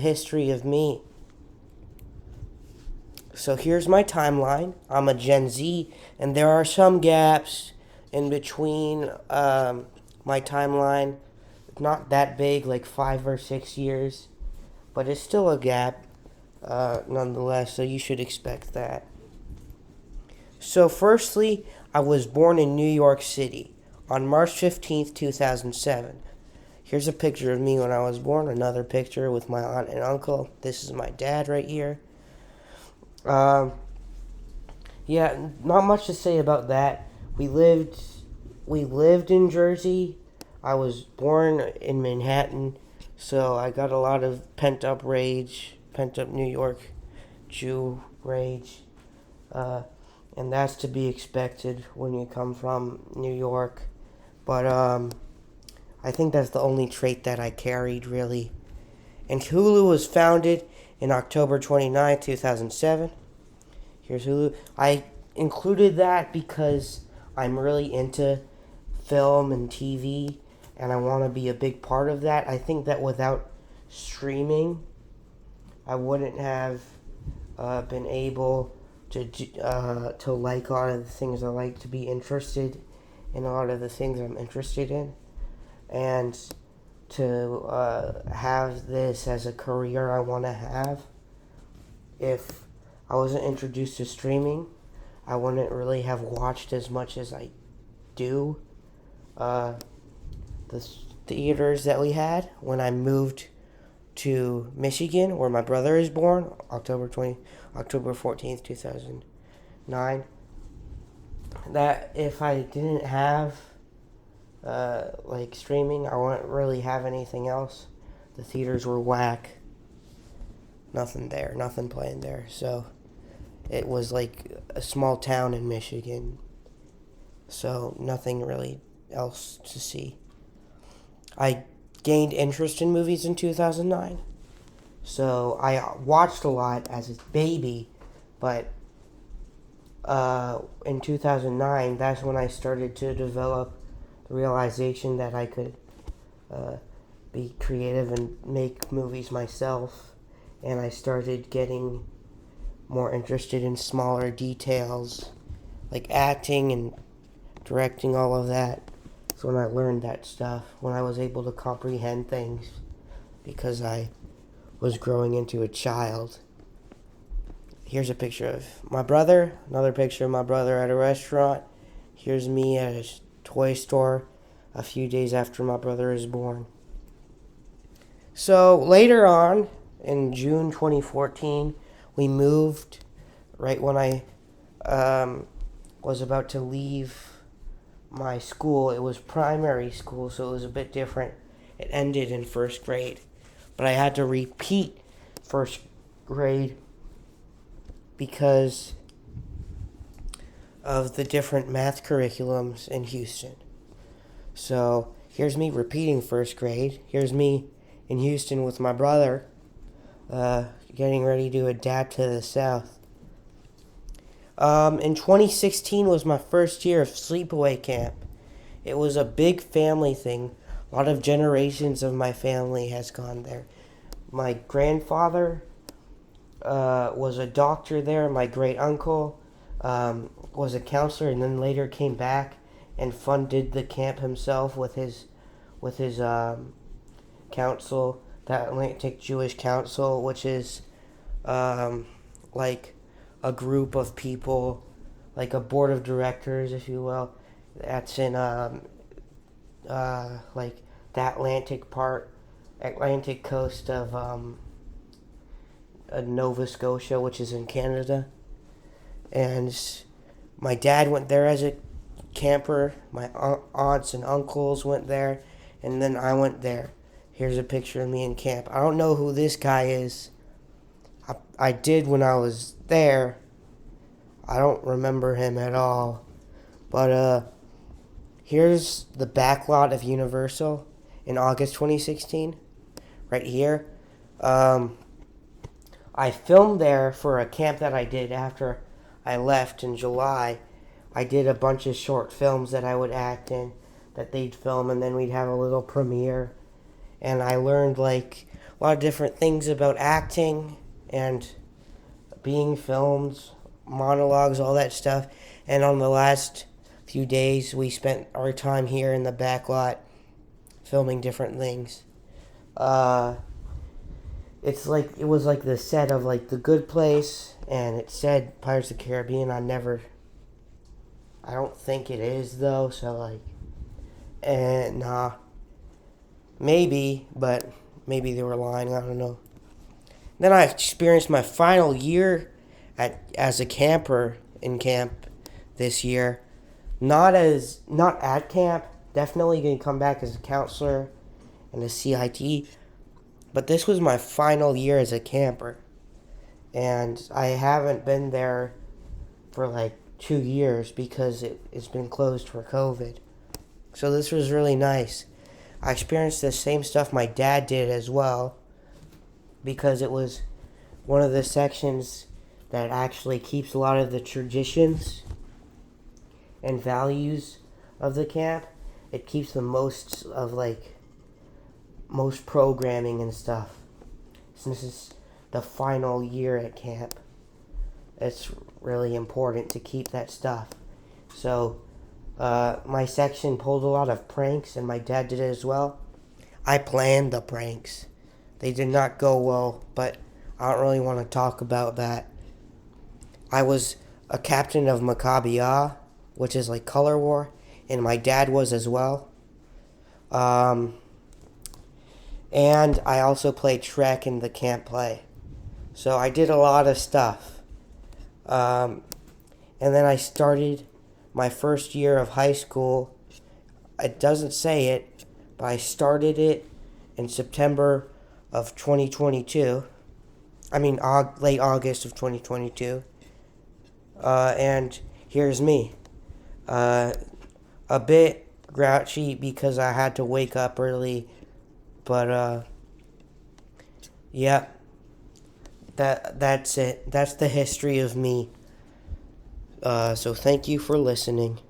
history of me. So here's my timeline. I'm a Gen Z, and there are some gaps in between my timeline. Not that big, like 5 or 6 years, but it's still a gap nonetheless, so you should expect that. So, firstly, I was born in New York City on March 15th, 2007. Here's a picture of me when I was born, another picture with my aunt and uncle. This is my dad right here. Um, yeah, not much to say about that. We lived we lived in Jersey. I was born in Manhattan, so I got a lot of pent up rage, pent up New York Jew rage. Uh, and that's to be expected when you come from New York. But I think that's the only trait that I carried, really. And Hulu was founded in October 29th, 2007. Here's Hulu. I included that because I'm really into film and TV, and I want to be a big part of that. I think that without streaming, I wouldn't have been able to like a lot of the things I like, to be interested in a lot of the things I'm interested in, and to have this as a career I want to have. If I wasn't introduced to streaming, I wouldn't really have watched as much as I do. Uh, the theaters that we had when I moved to Michigan, where my brother is born, October 14th, 2009. That if I didn't have like streaming, I wouldn't really have anything else. The theaters were whack. Nothing there, nothing playing there. So it was like a small town in Michigan. So nothing really else to see. I gained interest in movies in 2009. So I watched a lot as a baby, but in 2009, that's when I started to develop the realization that I could be creative and make movies myself. And I started getting more interested in smaller details, like acting and directing, all of that. So when I learned that stuff, when I was able to comprehend things, because I was growing into a child. Here's a picture of my brother, another picture of my brother at a restaurant. Here's me at a toy store a few days after my brother is born. So later on, in June 2014, we moved right when I was about to leave my school. It was primary school, so it was a bit different. It ended in first grade, but I had to repeat first grade because of the different math curriculums in Houston. So here's me repeating first grade. Here's me in Houston with my brother, getting ready to adapt to the South. In 2016 was my first year of sleepaway camp. It was a big family thing. A lot of generations of my family has gone there. My grandfather was a doctor there. My great uncle was a counselor, and then later came back and funded the camp himself with his council, the Atlantic Jewish Council, which is like a group of people, like a board of directors, if you will, that's in like the Atlantic coast of Nova Scotia, which is in Canada. And my dad went there as a camper. My aunts and uncles went there, and then I went there. Here's a picture of me in camp. I don't know who this guy is. I did when I was there. I don't remember him at all. But here's the backlot of Universal in August 2016. Right here. I filmed there for a camp that I did after I left in July. I did a bunch of short films that I would act in, that they'd film, and then we'd have a little premiere. And I learned like a lot of different things about acting and being filmed, monologues, all that stuff. And on the last few days, we spent our time here in the back lot filming different things. It's like it was like the set of like The Good Place, and it said Pirates of the Caribbean. I don't think it is though. So like, and nah, maybe, but maybe they were lying. I don't know. Then I experienced my final year as a camper in camp this year. Not at camp. Definitely gonna come back as a counselor and a CIT. But this was my final year as a camper. And I haven't been there for like 2 years because it's been closed for COVID. So this was really nice. I experienced the same stuff my dad did as well, because it was one of the sections that actually keeps a lot of the traditions and values of the camp. It keeps the most programming and stuff. Since it's the final year at camp, it's really important to keep that stuff. So my section pulled a lot of pranks, and my dad did it as well. I planned the pranks. They did not go well, but I don't really want to talk about that. I was a captain of Maccabia, which is like color war, and my dad was as well. And I also played Shrek in the camp play. So I did a lot of stuff. And then I started my first year of high school. It doesn't say it, but I started it in September of 2022. Late August of 2022. And here's me. A bit grouchy because I had to wake up early. But, yeah, that's it. That's the history of me. So thank you for listening.